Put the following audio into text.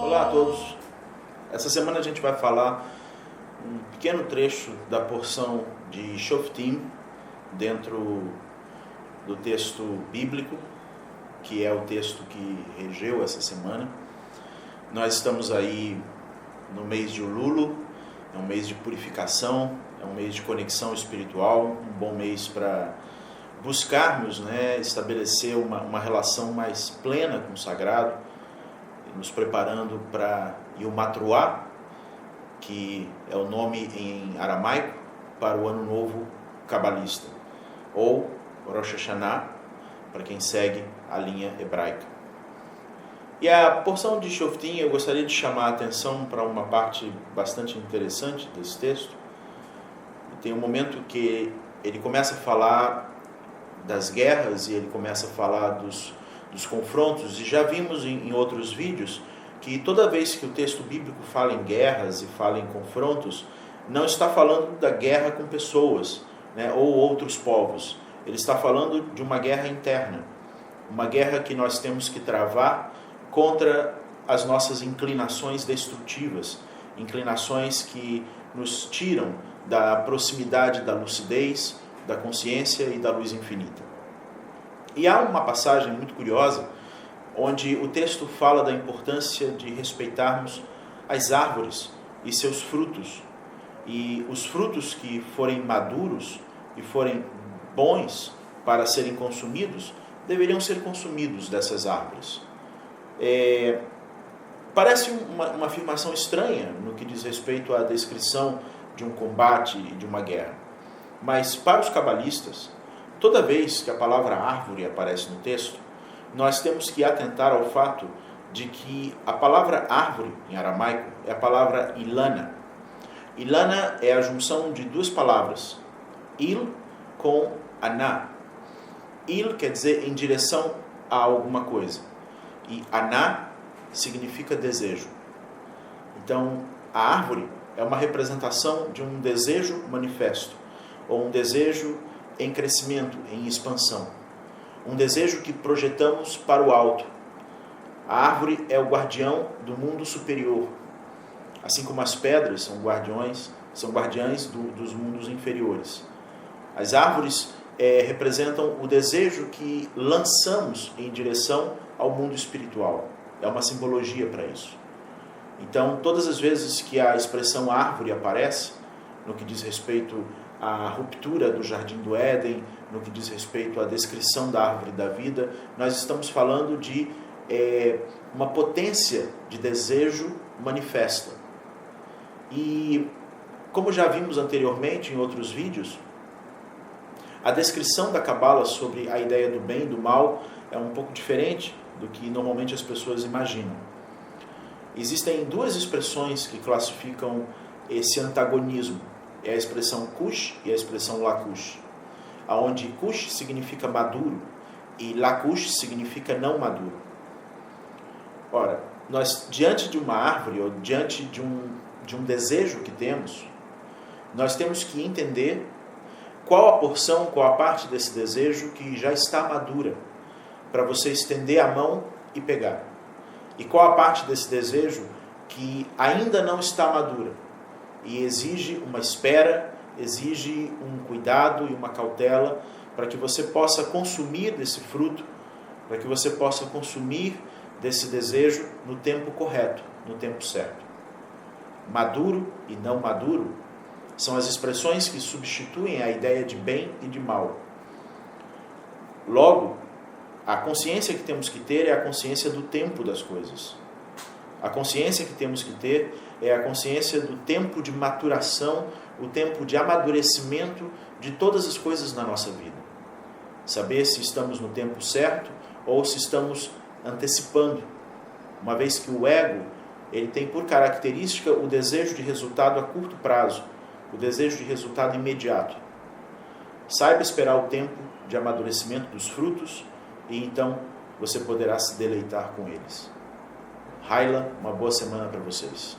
Olá a todos. Essa semana a gente vai falar um pequeno trecho da porção de Shoftim dentro do texto bíblico, que é o texto que regeu essa semana. Nós estamos aí no mês de Elul, é um mês de purificação, é um mês de conexão espiritual, um bom mês para buscarmos, estabelecer uma relação mais plena com o sagrado, nos preparando para Yom HaTruah, que é o nome em aramaico para o Ano Novo Cabalista, ou Rosh Hashanah, para quem segue a linha hebraica. E a porção de Shoftim, eu gostaria de chamar a atenção para uma parte bastante interessante desse texto. Tem um momento que ele começa a falar das guerras e ele começa a falar dos confrontos, e já vimos em outros vídeos que toda vez que o texto bíblico fala em guerras e fala em confrontos, não está falando da guerra com pessoas, ou outros povos. Ele está falando de uma guerra interna, uma guerra que nós temos que travar contra as nossas inclinações destrutivas, inclinações que nos tiram da proximidade da lucidez, da consciência e da luz infinita. E há uma passagem muito curiosa, onde o texto fala da importância de respeitarmos as árvores e seus frutos. E os frutos que forem maduros e forem bons para serem consumidos, deveriam ser consumidos dessas árvores. Parece uma afirmação estranha no que diz respeito à descrição de um combate e de uma guerra. Mas para os cabalistas, toda vez que a palavra árvore aparece no texto, nós temos que atentar ao fato de que a palavra árvore, em aramaico, é a palavra ilana. Ilana é a junção de duas palavras, il com aná. Il quer dizer em direção a alguma coisa, e aná significa desejo. Então, a árvore é uma representação de um desejo manifesto, ou um desejo em crescimento, em expansão. Um desejo que projetamos para o alto. A árvore é o guardião do mundo superior, assim como as pedras são guardiães dos mundos inferiores. As árvores representam o desejo que lançamos em direção ao mundo espiritual. É uma simbologia para isso. Então, todas as vezes que a expressão árvore aparece, no que diz respeito à ruptura do Jardim do Éden, no que diz respeito à descrição da árvore da vida, nós estamos falando de uma potência de desejo manifesta. E, como já vimos anteriormente em outros vídeos, a descrição da Cabala sobre a ideia do bem e do mal é um pouco diferente do que normalmente as pessoas imaginam. Existem duas expressões que classificam esse antagonismo. É a expressão Cush e a expressão Lacush, onde Cush significa maduro e Lacush significa não maduro. Ora, nós, diante de uma árvore ou diante de um desejo que temos, nós temos que entender qual a porção, qual a parte desse desejo que já está madura, para você estender a mão e pegar. E qual a parte desse desejo que ainda não está madura e exige uma espera, exige um cuidado e uma cautela para que você possa consumir desse fruto, para que você possa consumir desse desejo no tempo correto, no tempo certo. Maduro e não maduro são as expressões que substituem a ideia de bem e de mal. Logo, a consciência que temos que ter é a consciência do tempo das coisas. A consciência que temos que ter é a consciência do tempo de maturação, o tempo de amadurecimento de todas as coisas na nossa vida. Saber se estamos no tempo certo ou se estamos antecipando. Uma vez que o ego, ele tem por característica o desejo de resultado a curto prazo, o desejo de resultado imediato. Saiba esperar o tempo de amadurecimento dos frutos e então você poderá se deleitar com eles. Haila, uma boa semana para vocês.